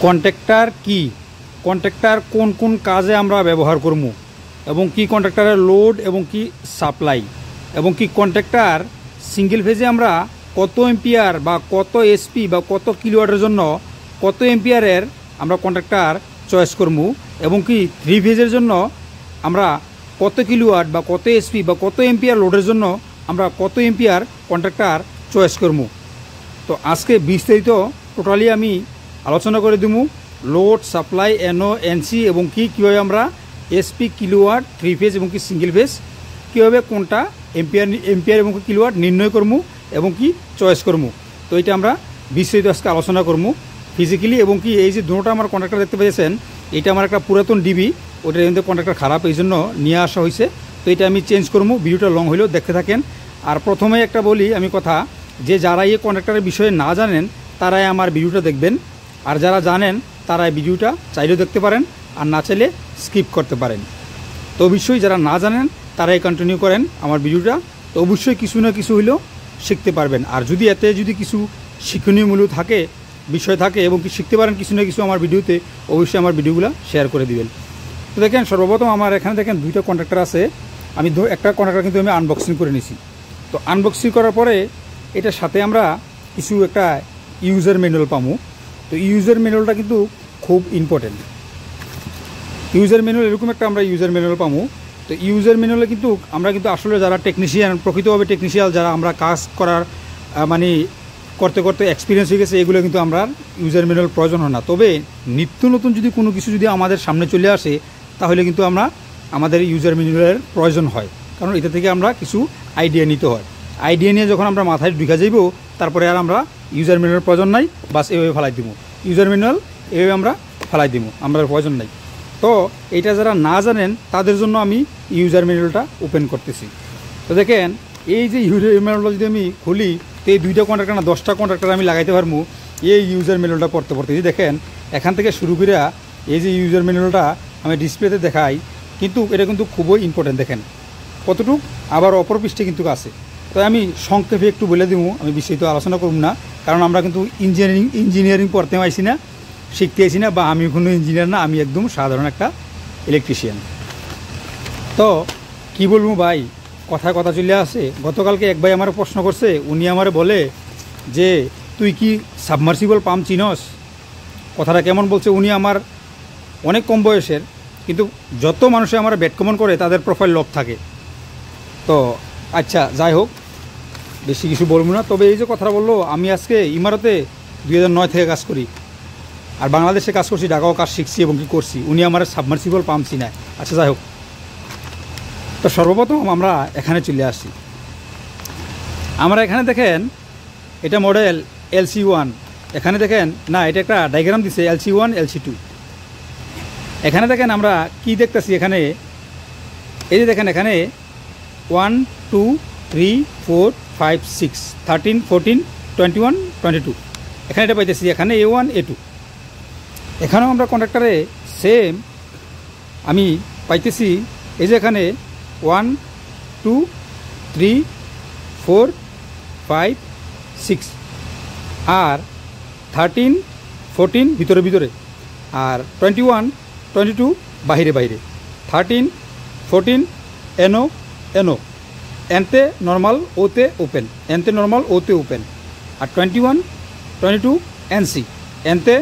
Contractor কি, contractor কোন কোন কাজে আমরা ব্যবহার করব, এবং কি কন্ট্রাক্টরের লোড এবং কি সাপ্লাই, এবং কি কন্ট্রাক্টর সিঙ্গেল ফেজে আমরা কত এম্পিয়ার বা কত এসপি বা কত কিলোওয়াটের জন্য কত এম্পিয়ারের আমরা কন্ট্রাক্টর চয়েস করব, এবং কি 3 ফেজের জন্য আমরা কত কিলোওয়াট বা কত এসপি বা কত এম্পিয়ার লোডের জন্য আমরা কত এম্পিয়ার কন্ট্রাক্টর চয়েস করব। তো আজকে বিস্তারিত টোটালি আমি আলোচনা করে দেব লোড সাপ্লাই এনও এনসি এবং কি কীভাবে আমরা এসপি কিলোওয়াট 3 ফেজ এবং কি সিঙ্গেল ফেজ কীভাবে কোনটা এম্পিয়ার এবং কিলোওয়াট নির্ণয় করবো এবং কি চয়েস করবো। তো এটা আমরা বিস্তারিত আজকে আলোচনা করবো ফিজিক্যালি, এবং কি এই যে দুটোটা আমার কন্ট্রাক্টর দেখতে পেয়েছেন, এটা আমার একটা পুরাতন ডিবি, ওটার কিন্তু কন্ট্রাক্টর খারাপ, এই জন্য নিয়ে আসা হয়েছে। তো এটা আমি চেঞ্জ করবো, ভিডিওটা লং হলেও দেখতে থাকেন। আর প্রথমে একটা বলি আমি কথা, যে যারা এই কন্ট্রাক্টরের বিষয়ে না জানেন তারাই আমার ভিডিওটা দেখবেন, আর যারা জানেন তারা এই ভিডিওটা চাইলেও দেখতে পারেন, আর না চাইলে স্কিপ করতে পারেন। তো অবশ্যই যারা না জানেন তারাই কন্টিনিউ করেন আমার ভিডিওটা, তো অবশ্যই কিছু না কিছু হলেও শিখতে পারবেন। আর যদি এতে যদি কিছু শিক্ষণীয় মূল্য থাকে, বিষয় থাকে এবং কি শিখতে পারেন কিছু না কিছু আমার ভিডিওতে, অবশ্যই আমার ভিডিওগুলো শেয়ার করে দিবেন। তো দেখেন, সর্বপ্রথম আমার এখানে দেখেন দুইটা কন্ট্রাক্টর আছে। আমি একটা কন্ট্রাক্টর কিন্তু আমি আনবক্সিং করে নিছি। তো আনবক্সিং করার পরে এটার সাথে আমরা কিছু একটা ইউজার ম্যানুয়াল পাবো। তো ইউজার ম্যানুয়ালটা কিন্তু খুব ইম্পর্টেন্ট। ইউজার ম্যানুয়াল এরকম একটা আমরা ইউজার ম্যানুয়াল পাবো। তো ইউজার ম্যানুয়ালে কিন্তু আমরা কিন্তু আসলে যারা টেকনিশিয়ান, প্রকৃতভাবে টেকনিশিয়ান যারা আমরা কাজ করার মানে করতে করতে এক্সপিরিয়েন্স হয়ে গেছে, এগুলো কিন্তু আমরা ইউজার ম্যানুয়াল প্রয়োজন হয় না। তবে নিত্য নতুন যদি কোনো কিছু যদি আমাদের সামনে চলে আসে, তাহলে কিন্তু আমাদের ইউজার ম্যানুয়ালের প্রয়োজন হয়, কারণ এটা থেকে আমরা কিছু আইডিয়া নিতে হয়। আইডিয়া নিয়ে যখন আমরা মাথায় ঢুকে যাইব, তারপরে আর আমরা ইউজার ম্যানুয়াল প্রয়োজন নাই, বাস এভাবে ফেলাই দিব, ইউজার ম্যানুয়াল এভাবে আমরা ফেলাই দিব, আমরা প্রয়োজন নাই। তো এটা যারা না জানেন তাদের জন্য আমি ইউজার ম্যানুয়ালটা ওপেন করতেছি। তো দেখেন, এই যে ইউজার ম্যানুয়ালটা যদি আমি খুলি, তো এই 2টা কন্ট্রাক্টর না 10টা কন্ট্রাক্টর আমি লাগাইতে পারবো এই ইউজার ম্যানুয়ালটা পড়তে পড়তে। যে দেখেন, এখান থেকে শুরু করে এই যে ইউজার ম্যানুয়ালটা আমি ডিসপ্লেতে দেখাই, কিন্তু এটা কিন্তু খুবই ইম্পর্টেন্ট। দেখেন কতটুক, আবার অপর পৃষ্ঠে কিন্তু আছে। তো আমি সংক্ষেপে একটু বলে দিব, আমি বিস্তারিত আলোচনা করব না, কারণ আমরা কিন্তু ইঞ্জিনিয়ারিং পড়তে আইছি না, শিখতে আইছি না, বা আমি কোনো ইঞ্জিনিয়ার না, আমি একদম সাধারণ একটা ইলেকট্রিশিয়ান। তো কি বলবো ভাই, কথা চলে আসে। গতকালকে এক ভাই আমার প্রশ্ন করছে, উনি আমারে বলে যে তুই কি সাবমার্সিবল পাম্প চিনস? কথাটা কেমন বলছে, উনি আমার অনেক কম বয়সের, কিন্তু যত মানুষে আমার ব্যাট কমন করে তাদের প্রোফাইল লক থাকে। তো আচ্ছা, যাই হোক, বেশি কিছু বলবো না। তবে এই যে কথাটা বললো, আমি আজকে ইমারতে 2009 থেকে কাজ করি, আর বাংলাদেশে কাজ করছি, ঢাকাও কাজ শিখছি এবং কি করছি। উনি আমার সাবমার্সিবল পাম্প চিনায়। আচ্ছা, যাই হোক, তো সর্বপ্রথম আমরা এখানে চলে আসি। আমরা এখানে দেখেন এটা মডেল LC1। এখানে দেখেন না, এটা একটা ডায়াগ্রাম দিছে LC1 LC2। এখানে দেখেন আমরা কি দেখতেছি, এখানে এই যে দেখেন, এখানে 1 2 3 4 5 6 13 14 21 22 এখানে এটা পাইতেছি। এখানে A1 A2, এখানেও আমরা কন্ট্রাক্টরে সেম আমি পাইতেছি। এই যে এখানে 1 2 3 4 5 6 আর 13 14 ভিতরে ভিতরে, আর 21 22 বাহিরে বাইরে, 13 14 এনও এনতে নর্মাল, ওতে ওপেন, এনতে নর্মাল, ওতে ওপেন, আর 21 22 এনসি, এনতে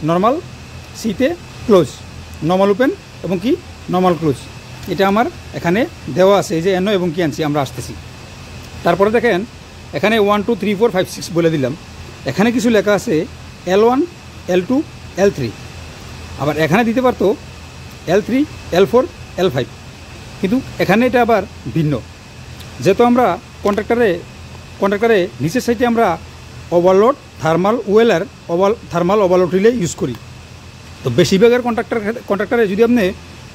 নর্মাল, সিতে ক্লোজ, নর্মাল ওপেন এবং কি নর্মাল ক্লোজ। এটা আমার এখানে দেওয়া আছে, এই যে এনও এবং কি এনসি আমরা আসতেছি। তারপরে দেখেন এখানে 1 2 3 4 5 6 বলে দিলাম। এখানে কিছু লেখা আছে L1 L2 L3, আবার এখানে দিতে পারতো L3 L4 L5, কিন্তু এখানে এটা আবার ভিন্ন। যেহেতু আমরা কন্ট্রাক্টরে নিচের সাইডে আমরা ওভারলোড থার্মাল ওয়েলার থার্মাল ওভারলোড রিলে ইউজ করি। তো বেশিরভাগের কন্ট্রাক্টরে যদি আপনি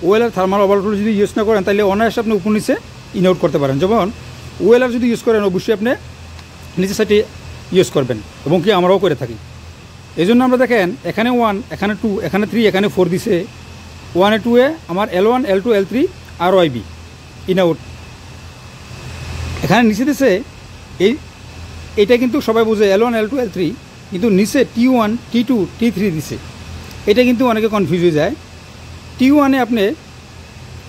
ওয়েলার থার্মাল ওভারলোড যদি ইউজ না করেন, তাহলে অনায়াসে আপনি উপর নিচে ইন আউট করতে পারেন। যেমন ওয়েলার যদি ইউজ করেন, অবশ্যই আপনি নিচের সাইডে ইউজ করবেন, এবং কি আমরাও করে থাকি। এই জন্য আমরা দেখেন এখানে 1, এখানে 2, এখানে 3, এখানে 4 দিছে। 1 এ 2 এ আমার L1 L2 L3 R ওয়াইবি in out. এখানে নিচে দিছে এইটা কিন্তু সবাই বুঝে L1 L2 L3, কিন্তু নিচে T1 T2 T3 দিছে। এটা কিন্তু অনেকে কনফিউজ হয়ে যায়। T1-এ আপনি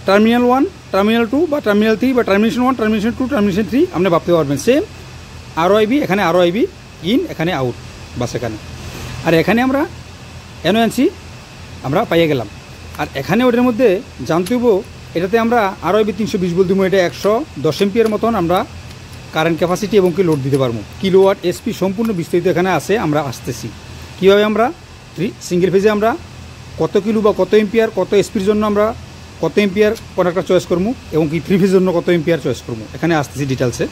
টার্মিনাল 1, টার্মিনাল 2 বা টার্মিনাল 3 বা টার্মিনেশন 1, টার্মিনেশন 2, টার্মিনেশন 3 আপনি ভাবতে পারবেন। সেম ROIB, এখানে ROIB ইন, এখানে আউট, বাস এখানে। আর এখানে আমরা NONC আমরা পাইয়ে গেলাম। আর এখানে ওটার মধ্যে জানতে হবো, এটাতে আমরা ROIB 320 ভোল্ট দিব, এটা 110 এম্পিয়ার মতন আমরা কারেন্ট ক্যাপাসিটি এবং কি লোড দিতে পারবো। কিলোওয়াট এসপি সম্পূর্ণ বিস্তারিত এখানে আছে, আমরা আসতেছি কীভাবে আমরা সিঙ্গেল ফেজে আমরা কত কিলো বা কত এম্পিয়ার, কত এসপির জন্য আমরা কত এম্পিয়ার কন্ডাক্টর চয়েস করবো এবং কি 3 ফেজের জন্য কত এম্পিয়ার চয়েস করবো, এখানে আসতেছি ডিটেলসে।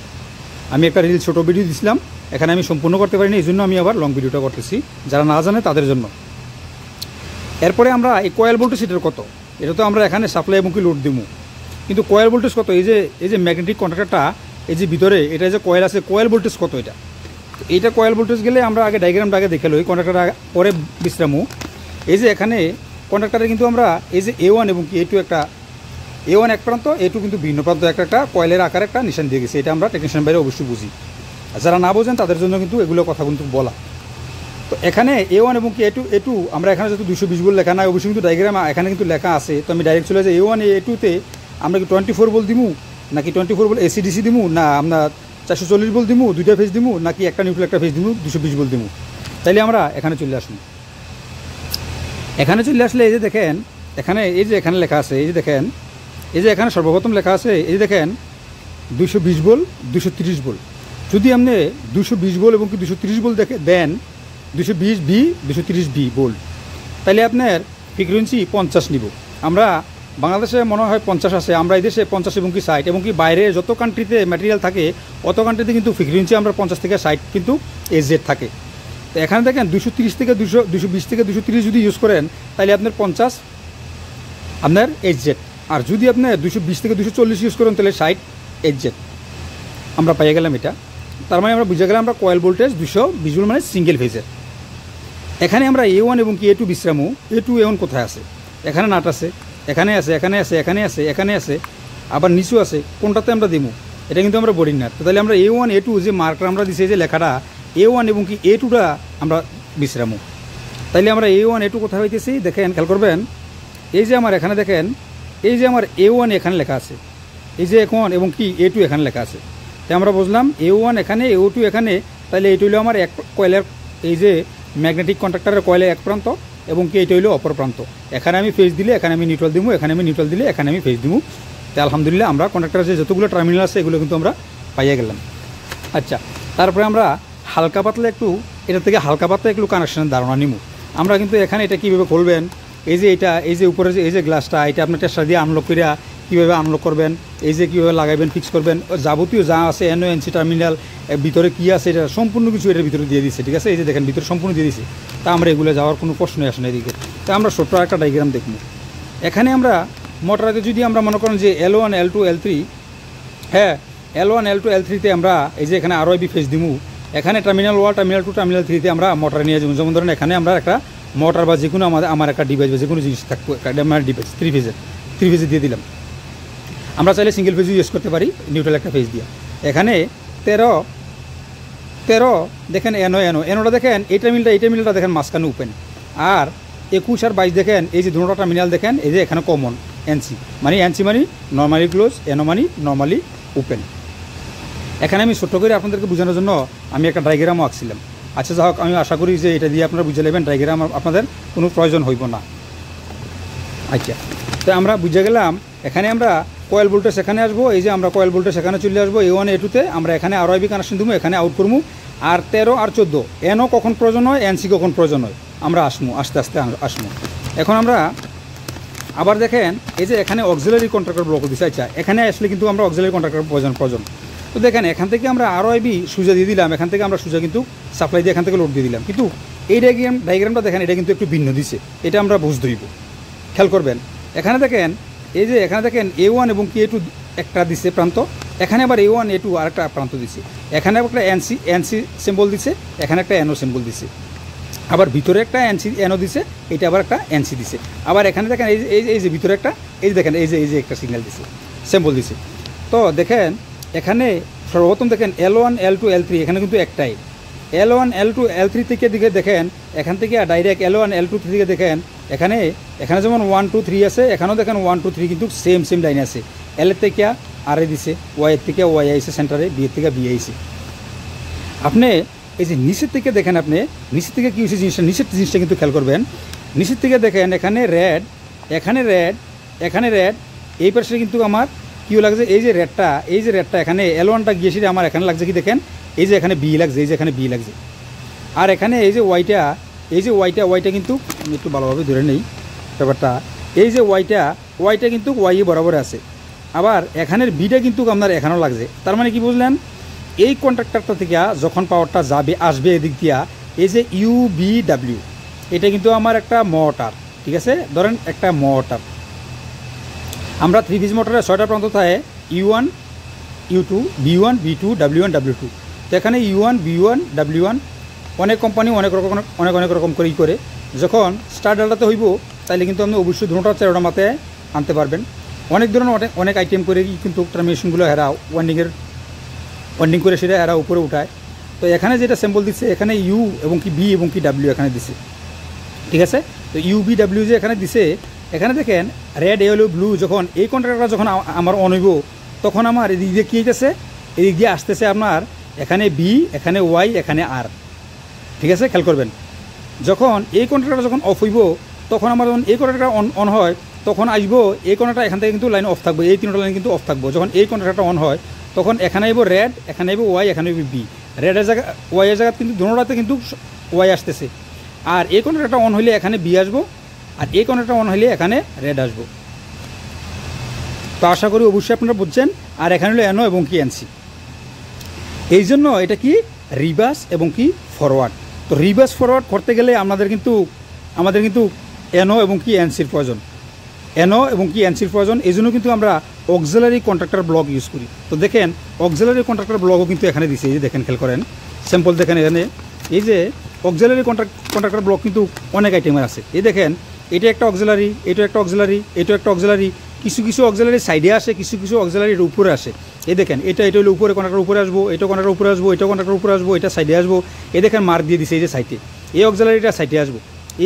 আমি একটা রিল ছোটো ভিডিও দিছিলাম, এখানে আমি সম্পূর্ণ করতে পারিনি, এই জন্য আমি আবার লং ভিডিওটা করতেছি, যারা না জানে তাদের জন্য। এরপরে আমরা এই কয়েল ভোল্টেজ এটার কত, এটা তো আমরা এখানে সাপ্লাই এবং কি লোড দিব, কিন্তু কয়েল ভোল্টেজ কত, এই যে ম্যাগনেটিক কন্ডাক্টরটা, এই যে ভিতরে এটা যে কয়েল আছে, কয়েল ভোল্টেজ কত, এইটা কয়েল ভোল্টেজ গেলে আমরা আগে ডায়াগ্রামটা আগে দেখে লই, কন্ডাক্টরটা পরে বিশ্রামু। এই যে এখানে কন্ডাক্টরে কিন্তু আমরা এই যে A1 এবং কি A2, একটা A1 এক প্রান্ত, A2 কিন্তু ভিন্ন প্রান্ত, একটা কয়েলের আকারে একটা নিশান দিয়ে গেছে, এটা আমরা টেকনিশিয়ান বাইরে অবশ্যই বুঝি। আর যারা না বোঝেন তাদের জন্য কিন্তু এগুলো কথা কিন্তু বলা। তো এখানে A1 এবং কি A2 আমরা এখানে যেহেতু 220 ভোল্ট লেখা নাই, অবশ্যই কিন্তু ডায়াগ্রাম এখানে কিন্তু লেখা আছে। তো আমি ডাইরেক্ট চলে যাই A1 A2-তে আমরা কি 24 ভোল্ট দিমু, নাকি 24 ভোল্ট AC/DC দিমু, না আমরা 440 ভোল্ট দিমু, দুইটা ফেজ দিমু, নাকি একটা নিউট্রাল একটা ফেজ দিমু 220 ভোল্ট দিমু। তাইলে আমরা এখানে চলে আসুন। এখানে চলে আসলে এই যে দেখেন, এখানে এই যে এখানে লেখা আছে, এই যে দেখেন, এই যে এখানে সর্বপ্রথম লেখা আছে, এই যে দেখেন 220 ভোল্ট, 230 ভোল্ট। যদি আপনি 220 ভোল্ট এবং কি 230 ভোল্ট দেন, 220 ভি 230 ভি ভোল্ট, তাহলে আপনার ফ্রিকোয়েন্সি 50 নিব। আমরা বাংলাদেশে মনে হয় 50 আছে, আমরা এই দেশে 50 এবং কি 60, এবং কি বাইরে যত কান্ট্রিতে ম্যাটেরিয়াল থাকে অত কান্ট্রিতে কিন্তু ফ্রিকোয়েন্সি আমরা 50 থেকে 60 কিন্তু এজেড থাকে। তো এখানে দেখেন 230 থেকে 220 থেকে 230 যদি ইউজ করেন, তাহলে আপনার 50 আপনার এজেড। আর যদি আপনি 220 থেকে 240 ইউজ করেন, তাহলে 60 এজেড আমরা পাইয়ে গেলাম। এটা তার মানে আমরা বুঝে গেলাম আমরা কয়েল ভোল্টেজ 220 ভোল্ট মানে সিঙ্গেল ফেজের। এখানে আমরা A1 এবং কি A2 বিশ্রামু। A2 A1 কোথায় আছে, এখানে নাট আছে, এখানে আছে, এখানে আছে, এখানে আছে, এখানে আছে, আবার নিচু আছে, কোনটাতে আমরা দিমু, এটা কিন্তু আমরা বোরিং নাট। তাহলে আমরা A1 A2 যে মার্কার আমরা দিছি, যে লেখাটা A1 এবং কি A2টা আমরা বিশ্রামু। তাইলে আমরা A1 A2 কোথায় হইতেছি দেখেন, খেয়াল করবেন, এই যে আমার এখানে দেখেন, এই যে আমার A1 এখানে লেখা আছে, এই যে এখন এবং কি A2 এখানে লেখা আছে। তাই আমরা বুঝলাম A1 এখানে, A2 এখানে, তাহলে এইটা হলো আমার এক কয়েলের, এই যে ম্যাগনেটিক কন্ডাক্টরের কয়েলের এক প্রান্ত এবং কি এইটা হলো অপর প্রান্ত। এখানে আমি ফেজ দিলে এখানে আমি নিউট্রাল দিব, এখানে আমি নিউট্রাল দিলে এখানে আমি ফেজ দিব। তাই আলহামদুলিল্লাহ আমরা কন্ডাক্টরের যে যতগুলো টার্মিনাল আছে এগুলো কিন্তু আমরা পাইয়ে গেলাম। আচ্ছা, তারপরে আমরা হালকা পাতলা একটু, এটা থেকে হালকা পাতলা একটু কানেকশনের ধারণা নিব। আমরা কিন্তু এখানে এটা কীভাবে খুলবেন, এই যে এটা, এই যে উপরে যে এই যে গ্লাসটা, এটা আপনার টেস্টার দিয়ে আনলক করিয়া কীভাবে আনলক করবেন, এই যে কীভাবে লাগাইবেন, ফিক্স করবেন, যাবতীয় যা আছে NONC টার্মিনাল ভিতরে কী আছে, এটা সম্পূর্ণ কিছু এটার ভিতরে দিয়ে দিচ্ছে। ঠিক আছে, এই যে দেখেন ভিতরে সম্পূর্ণ দিয়ে দিচ্ছে। তা আমরা এগুলো যাওয়ার কোনো প্রশ্নই আসে না এদিকে। তা আমরা ছোট্ট একটা ডায়াগ্রাম দেখব। এখানে আমরা মোটরাতে যদি আমরা মনে করেন যে L1 L2 L3, হ্যাঁ L1 L2 L3-তে আমরা এই যে এখানে ROIB ফেজ দিমু, এখানে টার্মিনাল 1 টার্মিনাল 2 টার্মিনাল 3-তে আমরা মোটর নিয়ে যাবো। যেমন ধরেন এখানে আমরা একটা মোটর বা যে কোনো আমার একটা ডিভাইস বা যে কোনো জিনিস থাকবো, একটা ডিভাইস 3 ফেজে দিয়ে দিলাম। আমরা চাইলে সিঙ্গেল ফেজ ইউজ করতে পারি নিউট্রাল একটা ফেজ দিয়ে। এখানে 13 দেখেন এনোটা দেখেন, এই টার্মিনালটা দেখেন মাঝখানে ওপেন, আর 21 আর 22 দেখেন এই যে দুটোটা টার্মিনাল দেখেন, এই যে এখানে কমন NC মানে নর্মালি ক্লোজ, এনো মানে নর্মালি ওপেন। এখানে আমি ছোট্ট করে আপনাদেরকে বোঝানোর জন্য আমি একটা ডায়াগ্রামও আঁকছিলাম। আচ্ছা যাই হোক, আমি আশা করি যে এটা দিয়ে আপনারা বুঝে নেবেন, ডায়াগ্রাম আপনাদের কোনো প্রয়োজন হইব না। আচ্ছা, তো আমরা বুঝে গেলাম এখানে আমরা কয়েল ভোল্টেজ এখানে আসবো, এই যে আমরা কয়েল ভোল্টেজ এখানে চলে আসবো A1 A2-তে, আমরা এখানে ROIB কানেকশন দেবো, এখানে আউট করবো। আর 13 আর 14 এনও কখন প্রয়োজন হয়, NC কখন প্রয়োজন হয়, আমরা আসবো আস্তে আস্তে আসবো। এখন আমরা আবার দেখেন এই যে এখানে অক্সিলারি কন্ট্রাক্টর ব্লক দিচ্ছে। আচ্ছা, এখানে আসলে কিন্তু আমরা অক্সিলারি কন্ট্রাক্টর প্রয়োজন। তো দেখেন এখান থেকে আমরা ROIB সুজা দিয়ে দিলাম, এখান থেকে আমরা সুজা কিন্তু সাপ্লাই দিয়ে এখান থেকে লোড দিয়ে দিলাম। কিন্তু এই ডায়াগ্রামটা দেখেন, এটা কিন্তু একটু ভিন্ন দিচ্ছে, এটা আমরা বুঝতে হইব। খেয়াল করবেন এখানে দেখেন, এই যে এখানে দেখেন A1 এবং A2 একটা দিচ্ছে প্রান্ত, এখানে আবার A1 A2 আরেকটা প্রান্ত দিচ্ছে, এখানে একটা NC সিম্বল দিচ্ছে, এখানে একটা NO সিম্বল দিচ্ছে, আবার ভিতরে একটা NO দিচ্ছে, এটা আবার একটা NC দিচ্ছে। আবার এখানে দেখেন এই যে ভিতরে একটা, এই যে দেখেন এই যে একটা সিগন্যাল দিচ্ছে, সিম্বল দিচ্ছে। তো দেখেন এখানে সর্বপ্রথম দেখেন L1 L2 L3 এখানে কিন্তু একটাই, L1 L2 L3 থেকে দিকে দেখেন এখান থেকে ডাইরেক্ট L1 L2 থেকে দেখেন এখানে যেমন 1 2 3 আছে, এখানেও দেখেন 1 2 3 কিন্তু সেম লাইন আছে। L এর থেকে R এ দিছে, Y এর থেকে Y আইছে সেন্টারে, B এর থেকে B আইছে। আপনি এই যে নিচের থেকে দেখেন, আপনি নিচের থেকে কী হয়েছে নিচের জিনিসটা কিন্তু খেয়াল করবেন। নিচের থেকে দেখেন এখানে রেড, এখানে রেড, এই পাশে কিন্তু আমার কী লাগছে, এই যে রেডটা এখানে L1টা গিয়েছিল আমার এখানে লাগছে কি দেখেন, এই যে এখানে বি লাগছে, এই যে এখানে বি লাগছে। আর এখানে এই যে ওয়াইটা কিন্তু আমি একটু ভালোভাবে ধরে নেই ব্যাপারটা, এই যে ওয়াইটা কিন্তু ওয়াই বরাবর আছে। আবার এখানের বিটা কিন্তু আপনার এখানেও লাগছে। তার মানে কি বুঝলেন, এই কন্ট্রাক্টরটা থেকে যখন পাওয়ারটা আসবে এদিক দিয়া, এই যে UBW এটা কিন্তু আমার একটা মোটর, ঠিক আছে, ধরেন একটা মোটর। আমরা 3 ফেজ মোটরের 6টা প্রান্ত থাকে, U1 U2 B1 B2 W1 W2। তো এখানে U1 B1 W1 অনেক কোম্পানি অনেক রকম করেই করে। যখন স্টার ডালটাতে হইব তাইলে কিন্তু আপনি অবশ্যই দুটোটা 4টা মাথায় আনতে পারবেন। অনেক ধরনের অনেক আইটেম করে কিন্তু মেশিনগুলো হেরা ওয়ান্ডিং করে সেটা এরা উপরে উঠায়। তো এখানে যেটা স্যাম্পল দিচ্ছে, এখানে ইউ এবং কি বি এবং কি ডাব্লিউ এখানে দিছে, ঠিক আছে। তো UBW যে এখানে দিছে, এখানে দেখেন রেড ইয়েলো ব্লু, যখন এই কন্ট্রাক্টরটা যখন আমার অন হইব তখন আমার এদিক দিয়ে কী হইতেছে, এদিক দিয়ে আসতেছে আপনার এখানে বি, এখানে ওয়াই, এখানে আর, ঠিক আছে, খেয়াল করবেন। যখন এই কন্ট্রাক্টরটা যখন অফ হইব তখন আমার যখন এই কন্ট্রাক্টরটা অন হয় তখন আসবো এই কন্ট্রাক্টর এখান থেকে কিন্তু লাইন অফ থাকবে, এই 3টা লাইন কিন্তু অফ থাকবো। যখন এই কন্ট্রাক্টরটা অন হয় তখন এখানে আইব রেড, এখানে আইব ওয়াই, এখানে আইব বি। রেডের জায়গা ওয়াইয়ের জায়গা কিন্তু দুটোটাতে কিন্তু ওয়াই আসতেছে। আর এই কন্ট্রাক্টরটা অন হইলে এখানে বি আসবো, আর এই কন্ট্রাক্টরটা অন হইলে এখানে রেড আসবো। তো আশা করি অবশ্যই আপনারা বুঝছেন। আর এখানে হলো এনও এবং কি এনসি। এই জন্য এটা কি রিভার্স এবং কি ফরওয়ার্ড। তো রিভার্স ফরওয়ার্ড করতে গেলে আমাদের কিন্তু এনও এবং কি এনসির প্রয়োজন, এই জন্য কিন্তু আমরা অক্সিলারি কন্ট্রাক্টর ব্লক ইউজ করি। তো দেখেন অক্সিলারি কন্ট্রাক্টর ব্লকও কিন্তু এখানে দিছে, এই যে দেখেন, খেয়াল করেন স্যাম্পল দেখেন এখানে, এই যে অক্সিলারি কন্ট্রাক্টর ব্লক কিন্তু অনেক আইটেমের আছে। এই দেখেন এটা একটা অক্সিলারি, এটা একটা অক্সিলারি, কিছু অক্সিলারি সাইডে আসে, কিছু অক্সিলারির উপরে আসে। এই দেখেন এটা হলো উপরে কন্ট্রাক্টর উপরে আসবো, এটা কন্ট্রাক্টর উপরে আসবো, এটা কন্ট্রাক্টর উপরে আসবো, এটা সাইডে আসবো। এই দেখেন মার্ক দিয়ে দিছে এই যে সাইডে, এই অক্সিলারিটা সাইডে আসবো,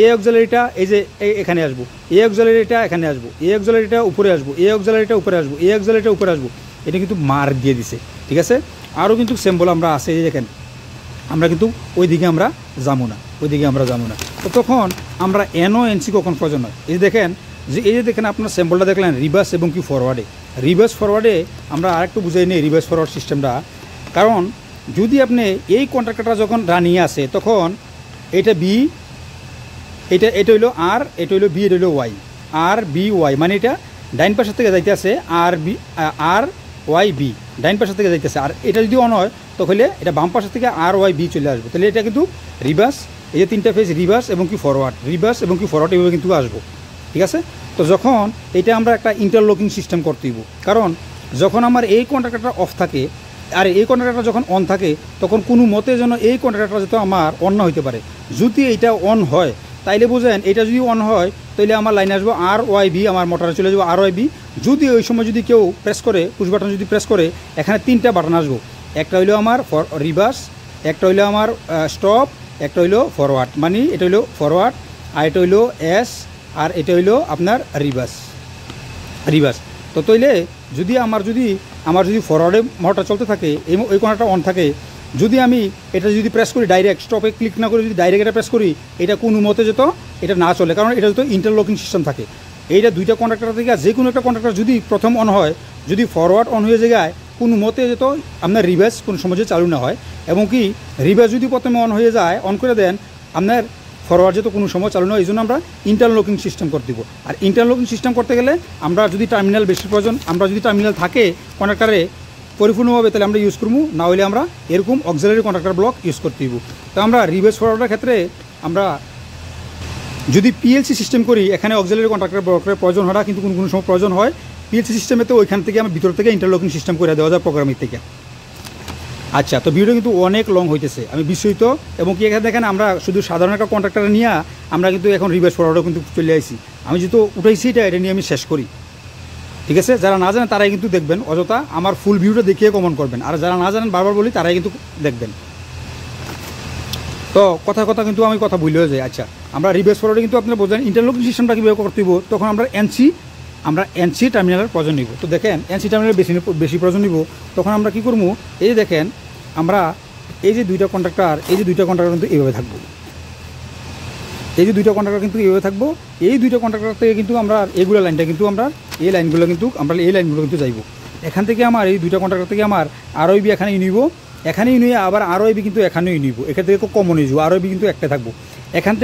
এই অক্সিলারিটা এই যে এখানে আসবো, এই অক্সিলারিটা এখানে আসবো, এই অক্সিলারিটা উপরে আসবো, এই অক্সিলারিটা উপরে আসবো, এই অক্সিলারিটা উপরে আসবো। এটা কিন্তু মার্ক দিয়ে দিছে, ঠিক আছে। আরও কিন্তু সিম্বল আমরা আছে, এই দেখেন আমরা কিন্তু ওইদিকে আমরা যাবো না, তো তখন আমরা এনও এনসি কখন প্রয়োজন হয়। এই যে দেখেন আপনার স্যাম্পলটা দেখলেন রিভার্স এবং কি ফরওয়ার্ডে আমরা আরেকটু বুঝাই নিই রিভার্স ফরওয়ার্ড সিস্টেমটা। কারণ যদি আপনি এই কন্ট্রাক্টরটা যখন রানিং আছে তখন এটা বি, এটা হইলো আর, এটা হইলো বি, এটা হইলো ওয়াই, আর বি ওয়াই, মানে এটা ডাইন পাশের থেকে যাইতে আছে আর ওয়াই বি, ডাইন পাশের থেকে যাইতেছে। আর এটা যদি অন হয় তাহলে এটা বাম পাশের থেকে আর ওয়াই বি চলে আসবে, তাহলে এটা কিন্তু রিভার্স। এই যে 3টা ফেজ রিভার্স এবং কি ফরওয়ার্ড এভাবে কিন্তু আসবো, ঠিক আছে। তো যখন এটা আমরা একটা ইন্টারলকিং সিস্টেম করতে দিব, কারণ যখন আমার এই কন্ট্রাক্টরটা অফ থাকে আর এই কন্ট্রাক্টরটা যখন অন থাকে তখন কোনো মতে যেন এই কন্ট্রাক্টরটা যেন আমার অন না হইতে পারে। যদি এটা অন হয় তাইলে বুঝেন এটা যদি অন হয় তাহলে আমার লাইনে আসবো আর ওয়াই বি, আমার মোটরে চলে যাবো আর ওয়াই বি। যদি ওই সময় যদি কেউ প্রেস করে, পুশ বাটন যদি প্রেস করে, এখানে 3টা বাটন আসবো, একটা হইলো আমার রিভার্স, একটা হইলো আমার স্টপ, একটা হইলো ফরওয়ার্ড, মানে এটা হইলো ফরওয়ার্ড, আর এটা হইলো এস, আর এটা হইলো আপনার রিভার্স। তো তৈলে যদি আমার যদি ফরওয়ার্ডে মোটর চলতে থাকে, ওই কোণাটা অন থাকে, যদি আমি এটা যদি প্রেস করি ডাইরেক্ট, স্টপে ক্লিক না করে যদি ডাইরেক্ট এটা প্রেস করি, এটা কোনো মতে যেত এটা না চলে, কারণ এটা যেত ইন্টারলকিং সিস্টেম থাকে। এইটা 2টা কন্ট্রাক্টর থেকে যে কোনো একটা কন্ট্রাক্টর যদি প্রথম অন হয়, যদি ফরওয়ার্ড অন হয়ে যায়, কোনো মতে যেত আপনার রিভার্স কোনো সময় চালু না হয়, এবং কি রিভার্স যদি প্রথমে অন হয়ে যায়, অন করে দেন, আপনার ফরওয়ার্ড যেত কোনো সময় চালু নয়। এই জন্য আমরা ইন্টারলকিং সিস্টেম করে দিব। আর ইন্টারলকিং সিস্টেম করতে গেলে আমরা যদি টার্মিনাল বেশি প্রয়োজন, আমরা যদি টার্মিনাল থাকে কন্ট্রাক্টরে পরিপূর্ণভাবে, তাহলে আমরা ইউজ করবো, না হলে আমরা এরকম অক্সিলারি কন্ট্রাক্টর ব্লক ইউজ করতে দিব। তো আমরা রিভার্স ফরওয়ার্ডের ক্ষেত্রে আমরা যদি পিএলসি সিস্টেম করি, এখানে অক্সিলারি কন্ট্রাক্টর ব্লকের প্রয়োজন হয় না, কিন্তু কোনো সময় প্রয়োজন হয়। পিএলসি সিস্টেমেতে ওইখান থেকে আমরা ভিতর থেকে ইন্টারলকিং সিস্টেম করে দেওয়া যায় প্রোগ্রামিং থেকে। আচ্ছা, তো ভিডিও কিন্তু অনেক লং হইতেছে, আমি বিস্মিত। এবং কি এখানে দেখেন আমরা শুধু সাধারণ একটা কন্ট্রাক্টর নিয়ে আমরা কিন্তু এখন রিভার্স ফরওয়ার্ডও কিন্তু চলে আসি। আমি যেহেতু উঠাইছি এটা নিয়ে আমি শেষ করি, ঠিক আছে। যারা না জানেন তারাই কিন্তু দেখবেন, অযথা আমার ফুল ভিডিওটা দেখিয়ে কমেন্ট করবেন, আর যারা না জানেন বারবার বলি তারাই কিন্তু দেখবেন। তো কথা কথা কিন্তু আমি কথা ভুলেও যাই। আচ্ছা, আমরা রিভার্স ফরওয়ার্ডে কিন্তু আপনারা বোঝেন ইন্টারলকিং সিস্টেমটা কীভাবে করতে হইব। তখন আমরা এনসি টার্মিনালের প্রয়োজন নিব। তো দেখেন এনসি টার্মিনাল বেশি প্রয়োজন নিব। তখন আমরা কী করবো, এই যে দেখেন আমরা এই যে দুইটা কন্ট্রাক্টর কিন্তু এইভাবে থাকবো। এই যে দুইটা কন্ট্রাক্টর কিন্তু এইভাবে থাকবো। এই দুইটা কন্ট্রাক্টর থেকে কিন্তু আমরা এইগুলো লাইনটা কিন্তু এই লাইনগুলো কিন্তু যাইব। এখান থেকে আমার এই দুইটা কন্ট্রাক্টর থেকে আমার ROB এখানেই নিব, এখানেই নিয়ে আবার ROB কিন্তু এখানেই নিব। এখান থেকে খুব কমন হয়ে যাবো, ROB কিন্তু একটা থাকবো। এখান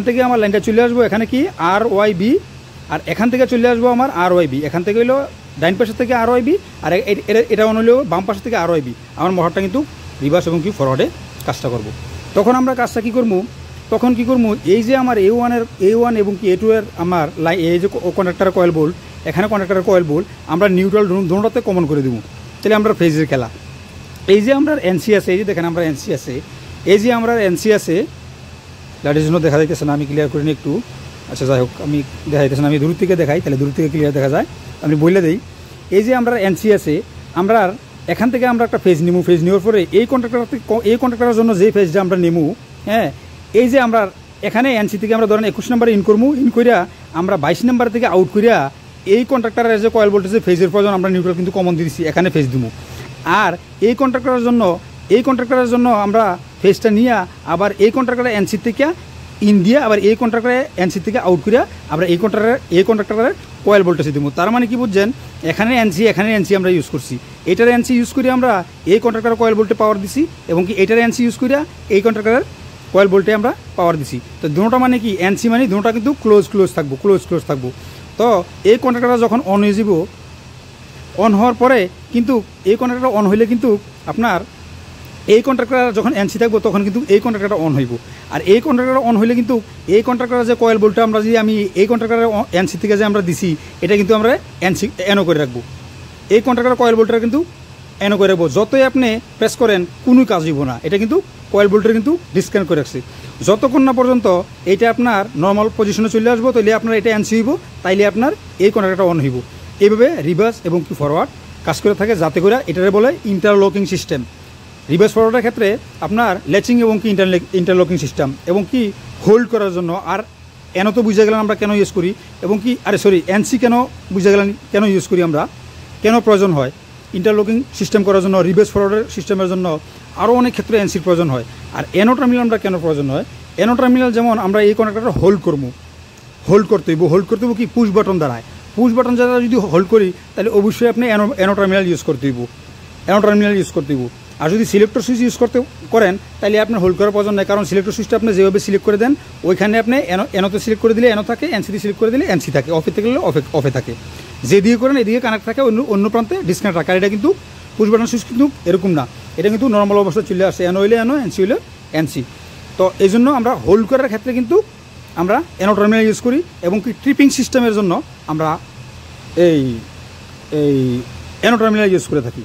থেকে আমার লাইনটা চলে আসবো এখানে কি RYB, আর এখান থেকে চলে আসবো আমার RYB। এখান থেকে হলো ডাইন পাশের থেকে RYB, আর এটা হলো বাম পাশের থেকে RYB। আমার মোটরটা কিন্তু রিভার্স এবং কি ফরওয়ার্ডে কাজটা করব। তখন আমরা কাজটা কী করবো, এই যে আমার A1 এবং কি A2 এর আমার এই যে কন্ডাক্টরের কয়েল বোল্ট, এখানে কন্ডাক্টরের কয়েল বোল্ট আমরা নিউট্রাল দুটোতে কমন করে দেবো। তাহলে আমরা ফেজের খেলা। এই যে আমরা এনসি আছে, এই যে দেখেন আমরা এনসি আছে, এই যে আমরা এনসি আছে, লাইটের জন্য দেখা যাইতেছে না, আমি ক্লিয়ার করি নি একটু। আচ্ছা যাই হোক, আমি দেখা যাইতেছে না, আমি দূর থেকে দেখাই, তাহলে দূর থেকে ক্লিয়ার দেখা যায়। আমি বলে দিই, এই যে আমরা এনসি আছে, আমরা এখান থেকে আমরা একটা ফেজ নিমু। ফেজ নেওয়ার পরে এই কন্ট্রাক্টরের জন্য যে ফেজটা আমরা নেমু, হ্যাঁ, এই যে আমরা এখানে এনসি থেকে আমরা ধরেন 21 নম্বরে ইন করবো, ইন করিয়া আমরা 22 নম্বর থেকে আউট করিয়া এই কন্ট্রাক্টরের যে কয়েল ভোল্টেজের ফেজের প্রয়োজন আমরা নিউট্রাল কিন্তু কমন দিয়ে দিচ্ছি, এখানে ফেজ দিব। আর এই কন্ট্রাক্টরের জন্য আমরা ফেজটা নিয়ে আবার এই কন্ট্রাক্টরের এনসি থেকে ইন দিয়ে আবার এই কন্ট্রাক্টরের এনসি থেকে আউট করিয়া আমরা এই কন্ট্রাক্টরের কয়েল ভোল্টেজ দিব। তার মানে কি বুঝছেন, এখানে এনসি আমরা ইউজ করছি, এটার এনসি ইউজ করি আমরা এই কন্ট্রাক্টরের কয়েল ভোল্টে পাওয়ার দিছি, এবং কি এটার এনসি ইউজ করিয়া এই কন্ট্রাক্টরের কয়েল ভোল্টে আমরা পাওয়ার দিছি। তো দুটোটা মানে কি এনসি মানে দুটোটা কিন্তু ক্লোজ থাকবো। তো এই কন্ট্রাক্টরটা যখন অন হয়ে যাব, অন হওয়ার পরে কিন্তু এই কন্ট্রাক্টর অন হইলে কিন্তু আপনার এই কন্ট্রাক্টর যখন এনসি থাকবো তখন কিন্তু এই কন্ট্রাক্টরটা অন হইব। আর এই কন্ট্রাক্টর অন হইলে কিন্তু এই কন্ট্রাক্টরের যে কয়েল ভোল্টটা আমরা যদি আমি এই কন্ট্রাক্টরের এনসি থেকে যে আমরা দিছি, এটা কিন্তু আমরা এনও করে রাখবো। এই কন্ট্রাক্টর কয়েল ভোল্টটা কিন্তু এনও করে রাখবো। যতই আপনি প্রেস করেন কোনো কাজ হইব না, এটা কিন্তু কয়েল ভোল্টের কিন্তু ডিসকানেক্ট করে রাখছি। যতক্ষণ না পর্যন্ত এইটা আপনার নর্মাল পজিশনে চলে আসবো, তাইলে আপনার এটা এনসি হইব, তাইলে আপনার এই কন্ট্রাক্টরটা অন হইব। এইভাবে রিভার্স এবং কি ফরওয়ার্ড কাজ করে থাকে, যাতে করে এটারে বলে ইন্টারলকিং সিস্টেম। রিভার্স ফরওয়ার্ডের ক্ষেত্রে আপনার ল্যাচিং এবং কি ইন্টারলকিং সিস্টেম এবং কি হোল্ড করার জন্য। আর এন তো বুঝে গেলেন আমরা কেন ইউজ করি, এবং কি এনসি কেন বুঝে গেলেন কেন ইউজ করি আমরা, কেন প্রয়োজন হয় ইন্টারলকিং সিস্টেম করার জন্য, রিভার্স ফরওয়ার্ডের সিস্টেমের জন্য আরও অনেক ক্ষেত্রে এনসির প্রয়োজন হয়। আর এনো টার্মিনাল আমরা কেন প্রয়োজন হয়, এনো টার্মিনাল যেমন আমরা এই কন্ট্রাক্টরটা হোল্ড করতে হইব কি পুশ বাটন দ্বারায়। পুশ বাটন দ্বারা যদি হোল্ড করি তাহলে অবশ্যই আপনি এনো টার্মিনাল ইউজ করতে হইব। আর যদি সিলেক্টর সুইচ ইউজ করেন তাহলে আপনার হোল্ড করার প্রয়োজন নেই, কারণ সিলেক্টর সুইচটা আপনি যেভাবে সিলেক্ট করে দেন ওইখানে আপনি এনোতে সিলেক্ট করে দিলে এনো থাকে, এনসিতে সিলেক্ট করে দিলে এনসি থাকে, অফে থেকে অফে থাকে। যেদিকে করেন এদিকে কানেক্ট থাকে, অন্য প্রান্তে ডিসকানেক্ট থাকে। আর এটা কিন্তু পুশ বাটন সুইচ কিন্তু এরকম না, এটা কিন্তু নর্মাল অবস্থায় চলে আসে, এনো হইলে এনো, এনসি হইলে এনসি। তো এই জন্য আমরা হোল্ড করার ক্ষেত্রে কিন্তু আমরা এনো টার্মিনাল ইউজ করি, এবং কি ট্রিপিং সিস্টেমের জন্য আমরা এই এনো টার্মিনাল ইউজ করে থাকি।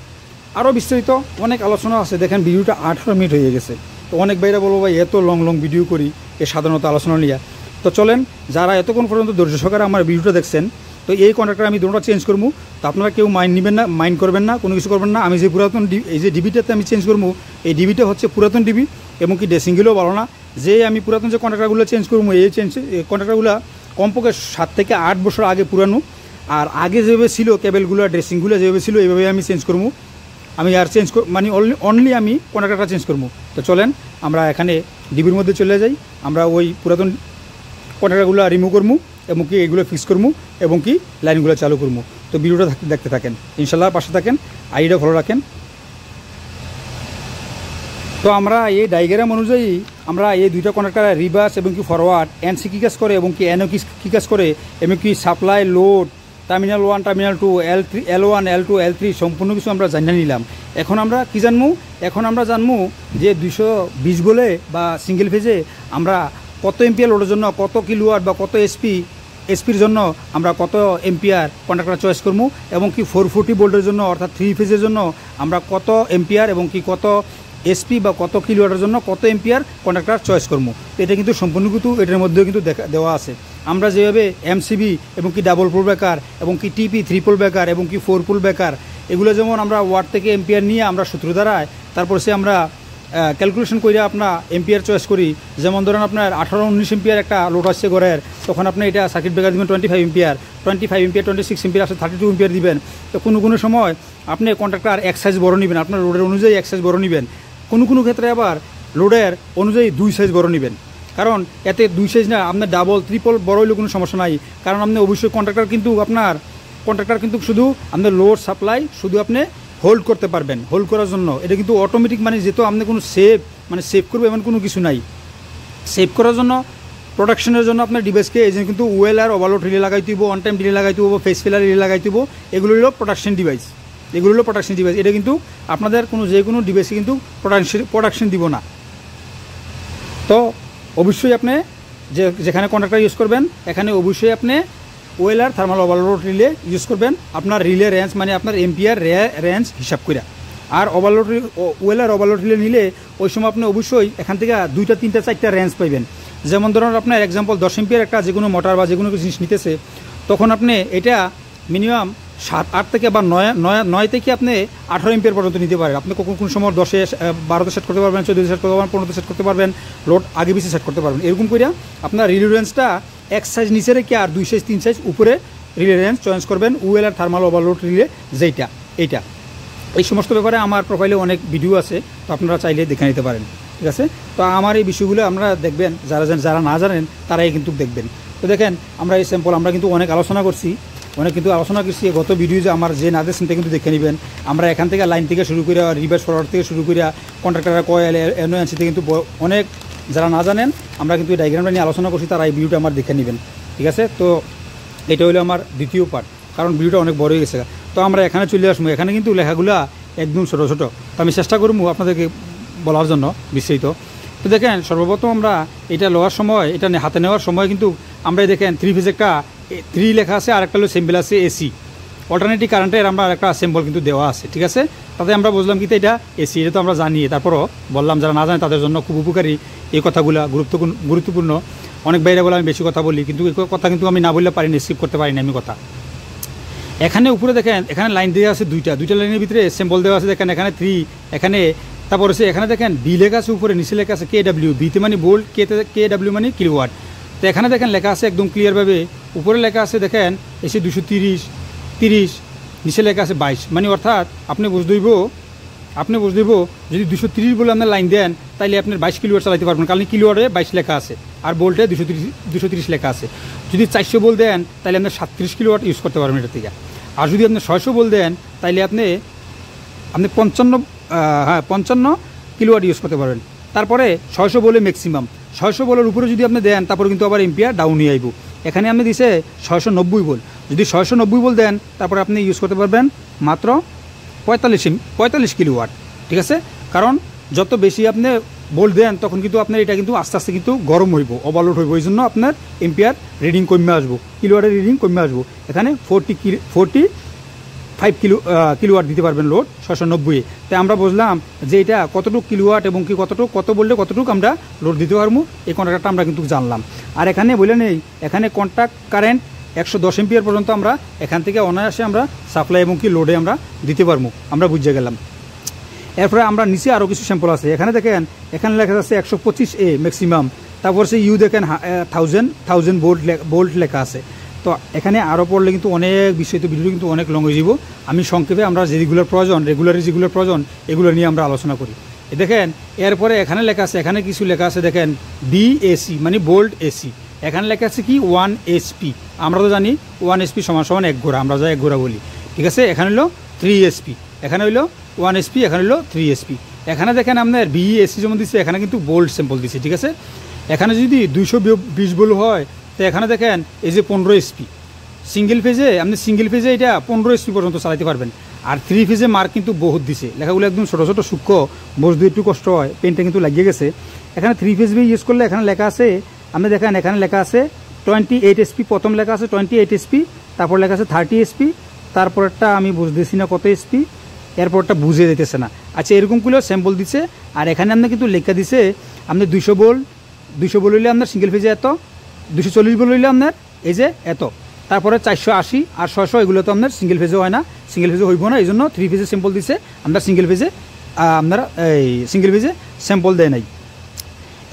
আরও বিস্তারিত অনেক আলোচনা আছে। দেখেন ভিডিওটা 18 মিনিট হয়ে গেছে। তো অনেক ভাইরা বলবো ভাই এত লং ভিডিও করি এই সাধারণত আলোচনা নিয়ে। তো চলেন, যারা এতক্ষণ পর্যন্ত ধৈর্য সহকারে আমার ভিডিওটা দেখছেন, তো এই কন্ট্রাক্টর আমি দুটোটা চেঞ্জ করবো। তো আপনারা কেউ মাইন্ড করবেন না, কোনো কিছু করবেন না। আমি যে পুরাতন এই যে ডিবিটাতে আমি চেঞ্জ করবো, এই ডিবিটা হচ্ছে পুরাতন ডিবি, এবং কি ড্রেসিংগুলোও ভালো না। যে আমি পুরাতন যে কন্ট্রাক্টরগুলো চেঞ্জ করবো, এই কন্ট্রাক্টরগুলো কমপক্ষে 7 থেকে 8 বছর আগে পুরানো। আর আগে যেভাবে ছিল কেবেলগুলো, ড্রেসিংগুলো যেভাবে ছিল এইভাবে আমি চেঞ্জ করবো। আমি আর অনলি আমি কন্ট্রাক্টরটা চেঞ্জ করবো। তো চলেন আমরা এখানে ডিবির মধ্যে চলে যাই, আমরা ওই পুরাতন কন্ট্রাক্টরগুলো রিমুভ করবো, এবং কি এগুলো ফিক্স করবো, এবং কি লাইনগুলো চালু করবো। তো ভিডিওটা দেখতে থাকেন, ইনশাল্লাহ পাশে থাকেন, আইডিটা ফলো রাখেন। তো আমরা এই ডায়াগ্রাম অনুযায়ী আমরা এই দুইটা কন্ট্রাক্টর রিভার্স এবং কি ফরওয়ার্ড, এনসি কী কাজ করে এবং কি এনও কী কাজ করে, এবং কি supply, load, terminal 1, terminal 2, L1, L2, L3 সম্পূর্ণ কিছু আমরা জানিয়ে নিলাম। এখন আমরা কি জানবো, যে 220 বলে বা সিঙ্গেল ফেজে আমরা কত এম্পিয়ার লোডের জন্য কত কিলোওয়াট বা কত এসপির জন্য আমরা কত এম্পিয়ার কন্ট্রাক্টর চয়েস করবো, এবং কি 440 ভোল্টের জন্য অর্থাৎ 3 ফেজের জন্য আমরা কত এম্পিয়ার এবং কি কত এসপি বা কত কিলোওয়াটের জন্য কত এম্পিয়ার কন্ট্রাক্টর চয়েস করবো। তো এটা কিন্তু সম্পূর্ণ কিন্তু এটার মধ্যেও কিন্তু দেওয়া আছে। আমরা যেভাবে এমসিবি এবং কি ডাবল পোল ব্রেকার এবং কি টিপি 3 পোল ব্রেকার এবং কি 4 পোল ব্রেকার, এগুলো যেমন আমরা ওয়াট থেকে এম্পিয়ার নিয়ে আমরা সূত্র দ্বারায় তারপর সে আমরা ক্যালকুলেশন করে আপনার এম্পিয়ার চয়েস করি, যেমন ধরেন আপনার 18-19 এম্পিয়ার একটা লোড আসছে ঘরের, তখন আপনি এটা সার্কিট ব্রেকার দেবেন 25 এম্পিয়ার, 26 এম্পিয়ার আসে 32 এম্পিয়ার দিবেন। তো কোনো সময় আপনি কন্ট্রাক্টর এক সাইজ বড় নেবেন, আপনার লোডের অনুযায়ী এক সাইজ বড় নেবেন, কোনো ক্ষেত্রে আবার লোডের অনুযায়ী 2 সাইজ বড় নেবেন। কারণ এতে 2 সাইজ না, আপনার ডাবল ট্রিপল বড় হইলেও কোনো সমস্যা নাই। কারণ আপনি অবশ্যই কন্ট্রাক্টর কিন্তু শুধু আপনার লোড সাপ্লাই শুধু আপনি হোল্ড করতে পারবেন। হোল্ড করার জন্য এটা কিন্তু অটোমেটিক, মানে যেহেতু আপনি কোনো সেভ করবে এমন কোনো কিছু নাই। সেভ করার জন্য প্রোডাকশনের জন্য আপনার ডিভাইসকে এই যে কিন্তু ওয়েল আর ওভারলোড রিলে লাগাইতে হইব, অন টাইম রিলে লাগাইতে হইব, ফেস ফিলার রিলে লাগাইতে হইব। এগুলো হলো প্রোডাকশন ডিভাইস। এটা কিন্তু আপনাদের যে কোনো ডিভাইসে কিন্তু প্রোডাকশন দিব না। তো অবশ্যই আপনি যেখানে কন্ট্রাক্টর ইউজ করবেন এখানে অবশ্যই আপনি ওয়েল আর থার্মাল ওভারলোড রিলে ইউজ করবেন, আপনার রিলে রেঞ্জ মানে আপনার এম্পিয়ার রেঞ্জ হিসাব করে। Are well R overload relay নিলে ওই সময় আপনি অবশ্যই এখান থেকে 2টা 3টা 4টা রেঞ্জ পাইবেন। যেমন ধরুন আপনার এক্সাম্পল 10 এম্পিয়ার একটা যে কোনো মোটর বা যে কোনো জিনিস নিতেছে, তখন আপনি এটা মিনিমাম 7-8 থেকে বা 9 থেকে আপনি 18 এম্পিয়ার পর্যন্ত নিতে পারেন। আপনি কোন সময় 10-এ 12তে সেট করতে পারবেন, 14তে সেট করতে পারবেন, 15তে সেট করতে পারবেন, লোড আগে পিছিয়ে সেট করতে পারবেন। এরকম করে আপনার রিলে রেঞ্জটা এক সাইজ নিচে রেখে আর 2 সাইজ 3 সাইজ উপরে রিলে রেঞ্জ চয়েস করবেন। ওয়েল আর থার্মাল ওভারলোড রিলে এইটা এই সমস্ত ব্যাপারে আমার প্রোফাইলে অনেক ভিডিও আছে, তো আপনারা চাইলে দেখে নিতে পারেন। ঠিক আছে, তো আমার এই বিষয়গুলো আপনারা দেখবেন, যারা না জানেন তারাই কিন্তু দেখবেন। তো দেখেন আমরা এই স্যাম্পল আমরা কিন্তু অনেক আলোচনা করছি গত ভিডিও, যে আমার যে না দেখছেন কিন্তু দেখে নেবেন। আমরা এখান থেকে লাইন থেকে শুরু করে রিভার্স ফরওয়ার্ড থেকে শুরু করে কন্ট্রাক্টর কয়েল এনওএনসি থেকে কিন্তু অনেক যারা না জানেন আমরা কিন্তু এই ডায়াগ্রামটা নিয়ে আলোচনা করছি, তারা এই ভিডিওটা আমার দেখে নেবেন। ঠিক আছে, তো এটা হলো আমার দ্বিতীয় পার্ট, কারণ ভিডিওটা অনেক বড় হয়ে গেছে। তো আমরা এখানে চলে আসবো, এখানে কিন্তু লেখাগুলো একদম ছোটো তো আমি চেষ্টা করবো আপনাদেরকে বলার জন্য বিস্তারিত। তো দেখেন সর্বপ্রথম আমরা এটা লওয়ার সময়, এটা হাতে নেওয়ার সময় কিন্তু আমরা দেখেন 3 ফেজ একটা 3 লেখা আছে, আর একটা হলো সিম্বল আছে এসি, অল্টারনেটিভ কারেন্টের আমরা একটা সিম্বল কিন্তু দেওয়া আছে। ঠিক আছে, তাতে আমরা বুঝলাম কিন্তু এটা এসি, এটা তো আমরা জানি, তারপরও বললাম যারা না জানে তাদের জন্য খুব উপকারী এই কথাগুলো, গুরুত্বপূর্ণ। অনেক বাইরে বলে আমি বেশি কথা বলি, কিন্তু এই কথা কিন্তু আমি না বললে পারিনি, স্কিপ করতে পারিনি আমি কথা। এখানে উপরে দেখেন এখানে লাইন দেওয়া আছে দুইটা লাইনের ভিতরে সিম্বল দেওয়া আছে। দেখেন এখানে 3, এখানে তারপর আছে এখানে দেখেন বি লেখা আছে, উপরে নিচে লেখা আছে KW, বিতে মানে ভোল্ট, KW মানে কিলোওয়াট। তো এখানে দেখেন লেখা আছে একদম ক্লিয়ারভাবে, উপরে লেখা আছে দেখেন এসে 230, নিচে লেখা আছে 22, মানে অর্থাৎ আপনি বুঝতে হইব যদি 230 বলে আপনার লাইন দেন তাইলে আপনার 22 কিলোওয়াট চালাতে পারবেন, কারণ কিলোওয়াটে 22 লেখা আছে আর ভোল্টে 230 লেখা আছে। যদি 400 বল দেন তাহলে আপনার 37 কিলোওয়াট ইউজ করতে পারবেন এটা থেকে। আর যদি আপনি 600 বল দেন তাইলে আপনি 55 কিলোওয়াট ইউজ করতে পারবেন। তারপরে 600 বলে ম্যাক্সিমাম, 600 বলের উপরে যদি আপনি দেন তারপরে কিন্তু আবার এম্পিয়ার ডাউন হয়ে আইব। এখানে আপনি দিছে 690 বল, যদি 690 বল দেন তারপরে আপনি ইউজ করতে পারবেন মাত্র 45 কিলোওয়াট। ঠিক আছে, কারণ যত বেশি আপনি বল দেন তখন কিন্তু আপনার এটা কিন্তু আস্তে আস্তে কিন্তু গরম হইব, ওভারলোড হইব, এই জন্য আপনার এম্পিয়ার রিডিং কমে আসবো, কিলোওয়াটের রিডিং কমে আসবো। এখানে 45 কিলোওয়াট দিতে পারবেন লোড 690। তাই আমরা বুঝলাম যে এটা কতটুকু কিলোওয়াট এবং কত বললে কতটুকু আমরা লোড দিতে পারবো, এই কন্ট্রাক্টটা আমরা কিন্তু জানলাম। আর এখানে বলে নেই, এখানে কন্ট্রাক্ট কারেন্ট 110 এম্পিয়ার পর্যন্ত আমরা এখান থেকে অনায়াসে আমরা সাপ্লাই এবং কি লোডে আমরা দিতে পারবো, আমরা বুঝে গেলাম। এরপরে আমরা নিচে আরও কিছু স্যাম্পল আছে, এখানে দেখেন এখানে লেখা আছে 125A ম্যাক্সিমাম, তারপর সে ইউ দেখেন 1000 ভোল্ট লেখা আছে। তো এখানে আরও পড়লে কিন্তু অনেক বিষয়, তো ভিডিও কিন্তু অনেক লং হয়ে যাব। আমি সংক্ষেপে আমরা যেগুলোর প্রয়োজন এগুলো নিয়ে আমরা আলোচনা করি। দেখেন এরপরে এখানে লেখা আছে, এখানে কিছু লেখা আছে দেখেন BAC মানে ভোল্ট এসি। এখানে লেখা আছে কি 1 HP, আমরা তো জানি 1 HP = 1 ঘোড়া, আমরা যা 1 ঘোড়া বলি। ঠিক আছে, এখানে হলো 3 SP, এখানে হলো 1 SP, এখানে হলো 3 SP। এখানে দেখেন আপনার BAC যেমন দিচ্ছে, এখানে কিন্তু ভোল্ট স্যাম্পল দিচ্ছে। ঠিক আছে, এখানে যদি 220 ভোল্ট হয় তো এখানে দেখেন এই যে 15 SP সিঙ্গেল ফেজে, আপনি সিঙ্গেল ফেজে এটা 15 SP পর্যন্ত চালাতে পারবেন। আর 3 ফেজে মার্ক কিন্তু বহুত দিছে, লেখাগুলো একদম ছোটো সূক্ষ্ম, বুঝতে একটু কষ্ট হয়, পেনটা কিন্তু লাগিয়ে গেছে। এখানে 3 ফেজ ইউজ করলে এখানে লেখা আছে, আপনি দেখেন এখানে লেখা আছে 28 SP, প্রথম লেখা আছে 28 SP, তারপর লেখা আছে 30 SP, তারপরটা আমি বুঝতেছি না কত SP, এরপরটা বুঝে যেতেছে না। আচ্ছা, এরকম করলেও স্যাম্পল দিছে। আর এখানে আপনি কিন্তু লেখা দিছে আপনি 200 ভোল্ট হইলে আপনার সিঙ্গেল ফেজে এত, 240 ভোল্ট হইলে আপনার এই যে এত, তারপরে 480 আর 600 এগুলো তো আপনার সিঙ্গেল ফেজে হয় না, সিঙ্গেল ফেজে হইব না, এই জন্য 3 ফেজে স্যাম্পল দিছে, আমরা সিঙ্গেল ফেজে আপনার এই সিঙ্গেল ফেজে স্যাম্পল দেয় নাই।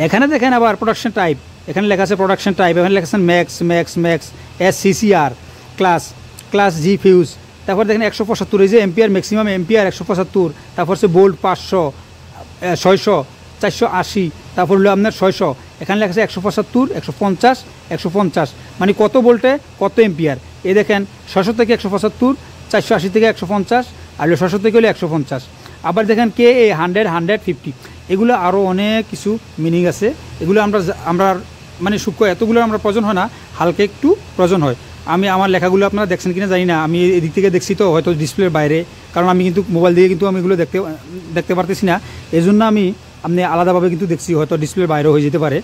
এখানে দেখেন আবার প্রোডাকশন টাইপ, এখানে লেখা আছে প্রোডাকশন টাইপ, এখানে লেখা আছে max max max SCCR class G fuse. তারপর দেখেন 175 এই যে এম্পিয়ার, ম্যাক্সিমাম এম্পিয়ার 175, তারপর হচ্ছে বোল্ট 500, 600, 480, তারপর হলো আপনার 600, এখানে লেখা আছে 175, 150, 150, মানে কত ভোল্টে কত এম্পিয়ার। এই দেখেন 600 থেকে 175, 480 থেকে 150, আর 600 থেকে হলো 150। আবার দেখেন KA 100, 150, এগুলো আরও অনেক কিছু মিনিং আছে। এগুলো আমরা মানে সূক্ষ্ম এতগুলো আমরা প্রয়োজন হয় না, হালকা একটু প্রয়োজন হয়। আমি আমার লেখাগুলো আপনারা দেখছেন কিনা জানি না, আমি এদিক থেকে দেখছি তো হয়তো ডিসপ্লের বাইরে, কারণ আমি কিন্তু মোবাইল দিয়ে কিন্তু আমি এগুলো দেখতে পারতেছি না, এই জন্য আপনি আলাদাভাবে কিন্তু দেখছি, হয়তো ডিসপ্লের বাইরে হয়ে যেতে পারে।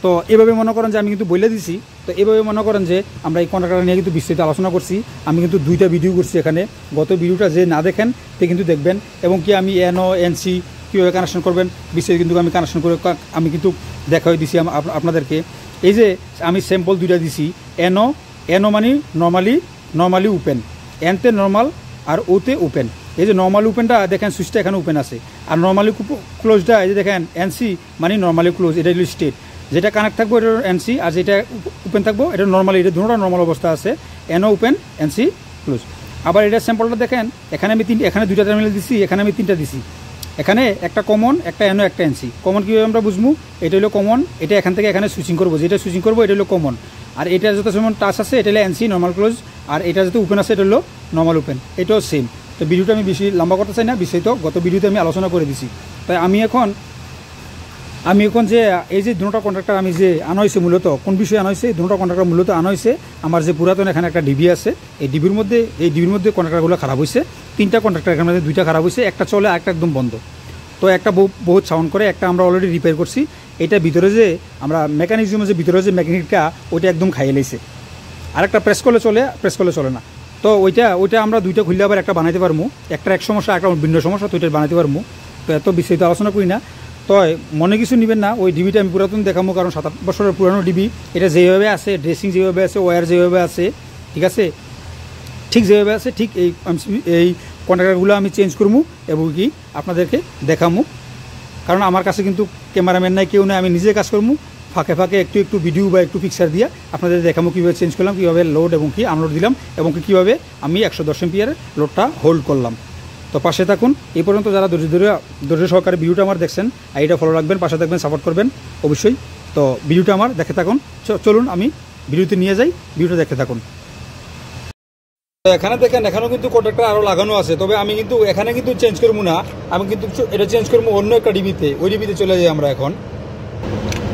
তো এভাবে মনে করেন যে আমি কিন্তু বলে দিছি। তো এভাবে মনে করেন যে আমরা এই কন্ট্রাক্টর নিয়ে কিন্তু বিস্তারিত আলোচনা করছি। আমি কিন্তু 2টা ভিডিও করছি এখানে, গত ভিডিওটা যে না দেখেন তে কিন্তু দেখবেন, এবং কি আমি NO NC কীভাবে কানেকশন করবেন বিস্তারিত কিন্তু আমি কানেকশন করে আমি কিন্তু দেখাই দিছি আপনাদেরকে। এই যে আমি স্যাম্পল 2টা দিছি, NO মানে নর্মালি ওপেন, এনতে নর্মাল আর ওতে ওপেন। এই যে নর্মালি ওপেনটা দেখেন সুইচটা এখানে ওপেন আছে, আর নর্মালি ক্লোজটা এই যে দেখেন NC মানে নর্মালি ক্লোজ, এটা হলো স্টেট, যেটা কানেক্ট থাকবো এটা NC, আর যেটা ওপেন থাকবো এটা নর্মালি, এটা দুটোটা নর্মাল অবস্থা আছে, NO ওপেন NC ক্লোজ। আবার এটা স্যাম্পলটা দেখেন, এখানে আমি এখানে 2টা টার্মিনাল দিছি, এখানে আমি 3টা দিছি, এখানে একটা কমন, একটা NO, একটা NC। কমন কীভাবে আমরা বুঝবো, এটা হলো কমন, এটা এখান থেকে এখানে সুইচিং করবো, যেটা সুইচিং করবো এটা হলো কমন, আর এটা যত সময় টাচ আছে এটা হলো NC নর্মাল ক্লোজ, আর এটা যত ওপেন আছে এটা হলো নর্মাল ওপেন, এটাও সেম। তো ভিডিওটা আমি বেশি লম্বা করতে চাই না, বিস্তারিত গত ভিডিওতে আমি আলোচনা করে দিছি। তাই আমি এখন যে এই যে দুটো কন্ট্রাক্টর আমি যে আনা হয়েছে, মূলত কোন বিষয়ে আনা হয়েছে, দুটো কন্ট্রাক্টর মূলত আনা হয়েছে আমার যে পুরাতন এখানে একটা ডিবি আছে, এই ডিবির মধ্যে কন্ট্রাক্টরগুলো খারাপ হয়েছে। 3টা কন্ট্রাক্টর এখানে মধ্যে 2টা খারাপ হয়েছে, একটা চলে, একটা একদম বন্ধ। তো একটা বহুত সাউন্ড করে, একটা আমরা অলরেডি রিপেয়ার করছি। এটা ভিতরে যে আমরা মেকানিজমের যে ভিতরে যে মেকানিকটা ওইটা একদম খাইয়ে লেছে, আর একটা প্রেস করলে চলে না। তো ওইটা আমরা 2টা খুললে আবার একটা বানাইতে পারবো, একটা এক সমস্যা, একটা ভিন্ন সমস্যা, তো ওইটা বানাইতে পারবো। তো এত বিস্তারিত আলোচনা করি না, তো মনে কিছু নেবেন না। ওই ডিবিটা আমি পুরাতন দেখাবো, কারণ 7-8 বছরের পুরানো ডিবি, এটা যেভাবে আছে, ড্রেসিং যেভাবে আছে, ওয়্যার যেভাবে আছে, ঠিক আছে, ঠিক যেভাবে আছে, ঠিক এই কন্ট্রাক্টরগুলো আমি চেঞ্জ করবো এবং কি আপনাদেরকে দেখাবো। কারণ আমার কাছে কিন্তু ক্যামেরাম্যান নাই, কেউ নাই, আমি নিজে কাজ করবো, ফাঁকে ফাঁকে একটু ভিডিও বা একটু পিকচার দিয়ে আপনাদের দেখাবো কীভাবে চেঞ্জ করলাম, কীভাবে লোড এবং কি আনলোড দিলাম, এবং কীভাবে আমি 110 এম্পিয়ারের লোডটা হোল্ড করলাম। তো পাশে থাকুন। এই পর্যন্ত যারা ধৈর্য সহকারে ভিডিওটা আমার দেখছেন, এইটা ফলো রাখবেন, পাশে থাকবেন, সাপোর্ট করবেন অবশ্যই। তো ভিডিওটা আমার দেখে থাকুন, চলুন আমি ভিডিওতে নিয়ে যাই, ভিডিওটা দেখতে থাকুন। এখানে দেখেন, এখানেও কিন্তু কন্ট্রাক্টর আরও লাগানো আছে, তবে আমি কিন্তু এখানে কিন্তু চেঞ্জ করবো না, আমি কিন্তু এটা চেঞ্জ করবো অন্য একটা ডিবিতে, ওই ডিবিতে চলে যাই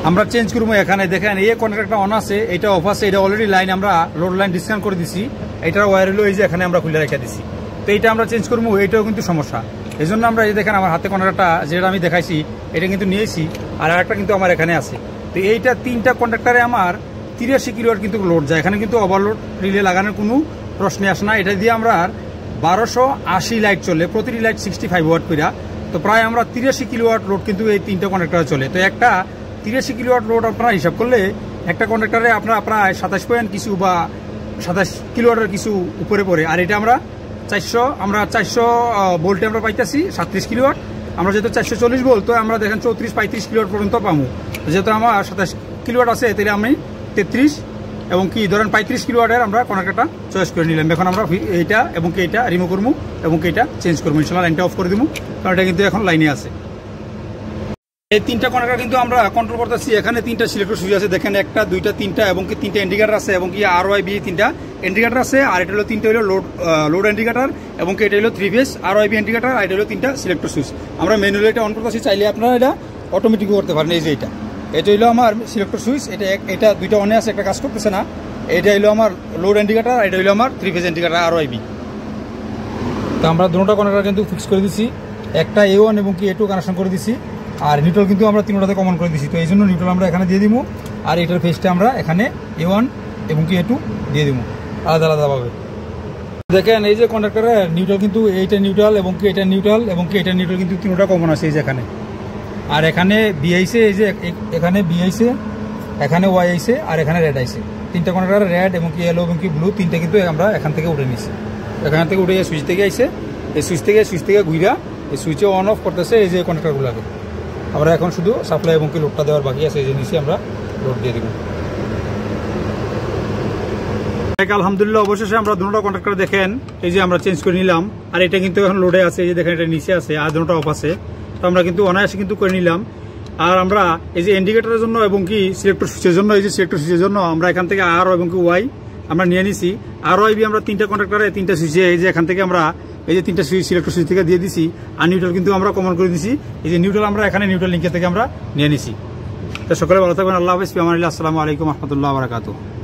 আমরা চেঞ্জ করবো। এখানে দেখেন এই কন্ট্রাক্টরটা অন আছে, এটা অফ আছে, এটা অলরেডি লাইন আমরা লোড লাইন ডিসকানেক্ট করে দিছি, এটার ওয়্যার হলো এই যে এখানে আমরা খুলে রেখে দিছি। তো এইটা আমরা চেঞ্জ করবো, এইটাও কিন্তু সমস্যা, এই জন্য আমরা এই দেখেন আমার হাতে কন্ট্রাক্টরটা যেটা আমি দেখাইছি এটা কিন্তু নিয়েছি, আর একটা কিন্তু আমার এখানে আছে। তো এইটা 3টা কন্ট্রাক্টরে আমার 83 কিলোওয়াট কিন্তু লোড যায়, এখানে কিন্তু ওভারলোড রিলে লাগানোর কোনো প্রশ্নে আসে না। এটা দিয়ে আমরা 1280 লাইট চলে, প্রতিটি লাইট 65 ওয়াট করে, তো প্রায় আমরা 83 কিলোওয়াট লোড কিন্তু এই 3টা কন্ট্রাক্টরে চলে। তো একটা 83 কিলোওয়াট লোড আপনারা হিসাব করলে একটা কন্ট্রাক্টরে আপনারা প্রায় 27 পয়েন্ট কিছু বা 27 কিলোওয়াটের কিছু উপরে পড়ে। আর এটা আমরা 400 ভোল্টে আমরা পাইতেছি 37 কিলোওয়াট, আমরা যেহেতু 440 ভোল্ট, তো আমরা দেখেন 34-35 কিলোওয়াট পর্যন্ত পাবো। যেহেতু আমার 27 কিলোওয়াট আছে, তাহলে আমি 33 এবং কি ধরেন 35 কিলোওয়াটের আমরা কন্ট্রাক্টরটা চয়েস করে নিলাম। এখন আমরা এইটা এবং কি এইটা রিমুভ করবো এবং কি এটা চেঞ্জ করবো, ইনশাল্লাহ লাইনটা অফ করে দেবো, কারণ এটা কিন্তু এখন লাইনে আছে। এই 3টা কন্ট্রাক্টর কিন্তু আমরা কন্ট্রোল করতেছি। এখানে 3টা সিলেক্টর সুইচ আছে, দেখেন 1, 2, 3টা এবং কি 3টা ইন্ডিকেটার আছে, এবং কি RYB 3টা ইন্ডিকেটার আছে, আর এটা হলো 3টা হলো লোড ইন্ডিকেটার, এবং কি এটা হলো 3 ফেজ RYB ইন্ডিকেটার, আর এটা হলো 3টা সিলেক্টর সুইচ। আমরা ম্যানুয়ালি এটা অন করতেছি, চাইলে আপনারা এটা অটোমেটিক করতে পারেন। এই যে এটা হলো আমার সিলেক্টর সুইচ, এটা 2টা অনে আছে, একটা কাজ করতেছে না। এটা হলো আমার লোড ইন্ডিকেটার, এটা হলো আমার 3 ফেজ ইন্ডিকেটার RYB। তো আমরা দুটো কন্ট্রাক্টর কিন্তু ফিক্স করে দিছি, একটা A1 এবং কি A2 কানেকশন করে দিছি, আর নিউট্রাল কিন্তু আমরা 3টাতে কমন করে দিছি। তো এই জন্য নিউট্রাল আমরা এখানে দিয়ে দিব, আর এটার ফেজটা আমরা এখানে A1 এবং কি A2 দিয়ে দিব আলাদাভাবে। দেখেন এই যে কন্ডাক্টরের নিউট্রাল কিন্তু এইটা নিউট্রাল এবং কি এটা নিউট্রাল এবং কি এটা নিউট্রাল কিন্তু 3টা কমন আছে এই যে এখানে, আর এখানে বি আইছে, এই যে এখানে বি আইছে, এখানে ওয়াই আইছে, আর এখানে রেড আইছে। 3টা কন্ডাক্টর রেড এবং কি ইয়েলো এবং কি ব্লু 3টা কিন্তু আমরা এখান থেকে উঠে নিছি। এখান থেকে উঠে সুইচ থেকে আইছে, এই সুইচ থেকে ঘুরা এই সুইচে অন অফ করতেছে এই যে কন্ট্যাক্টরগুলোকে। আমরা এখন শুধু সাপ্লাই এবং কি লোডটা দেওয়ার বাকি আছে, এই যে নিচে আমরা লোড দিয়ে দেবো। আলহামদুলিল্লাহ অবশেষে আমরা দুটো কন্ট্যাক্টর দেখেন এই যে আমরা চেঞ্জ করে নিলাম। আর এটা কিন্তু এখন লোডে আছে, এই যে দেখেন এটা নিচে আছে আর দুটো অফ আছে। তো আমরা কিন্তু অনায়াসে কিন্তু করে নিলাম। আর আমরা এই যে ইন্ডিকেটরের জন্য এবং কি সিলেক্টর সুইচের জন্য, এই যে সিলেক্টর সুইচের জন্য আমরা এখান থেকে আর এবং কি ওয়াই আমরা নিয়ে নিছি। আর ওয়াই বি আমরা 3টা কন্ট্যাক্টরে 3টা সুইচে এই যে এখান থেকে আমরা এই যে 3টা সুইচ সিলেক্টর সুইচ থেকে দিয়ে দিছি। আর নিউট্রাল কিন্তু আমরা কমন করে দিছি, এই যে নিউট্রাল আমরা এখানে নিউট্রাল লিঙ্কের থেকে আমরা নিয়ে নিছি। তো সকলে ভালো থাকবেন, আল্লাহ হাফেজ, আসসালামু আলাইকুম রহমতুল্লাহ বারাকাতুহু।